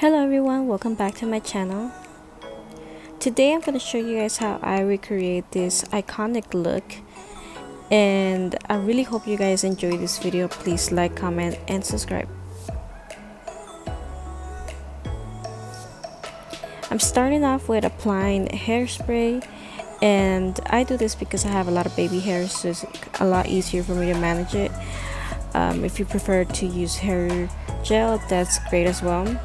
Hello everyone, welcome back to my channel. Today I'm going to show you guys how I recreate this iconic look, and I really hope you guys enjoy this video. Please like, comment, and subscribe. I'm starting off with applying hairspray, and I do this because I have a lot of baby hair, so it's a lot easier for me to manage it. If you prefer to use hair gel, that's great as well.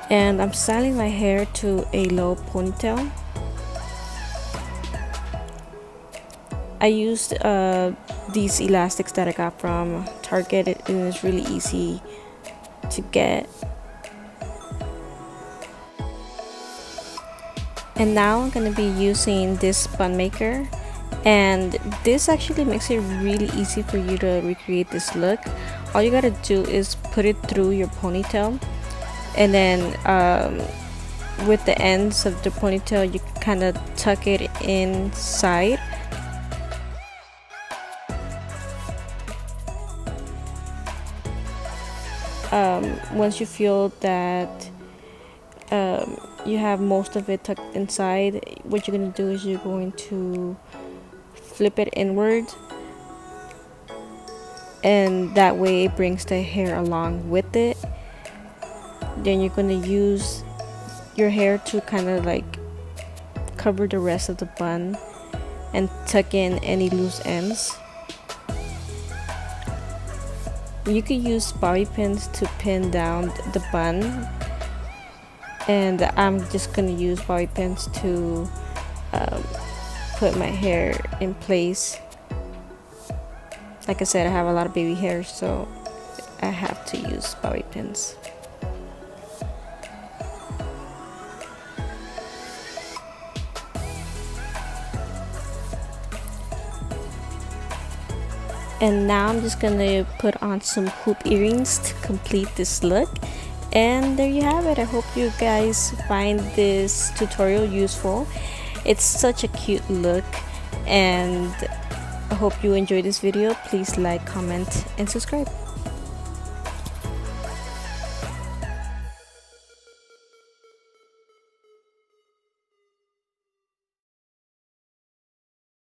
And I'm styling my hair to a low ponytail. I used these elastics that I got from Target. It was really easy to get. And now I'm going to be using this spun maker, and this actually makes it really easy for you to recreate this look. All you gotta do is put it through your ponytail, and then with the ends of the ponytail you kind of tuck it inside. Once you feel that you have most of it tucked inside, what you're going to do is you're going to flip it inward, and that way it brings the hair along with it. Then you're going to use your hair to kind of like cover the rest of the bun and tuck in any loose ends. You could use bobby pins to pin down the bun, and I'm just going to use bobby pins to put my hair in place. Like I said, I have a lot of baby hair, so I have to use bobby pins. And now I'm just gonna put on some hoop earrings to complete this look. And there you have it. I hope you guys find this tutorial useful. It's such a cute look, and I hope you enjoyed this video. Please like, comment, and subscribe.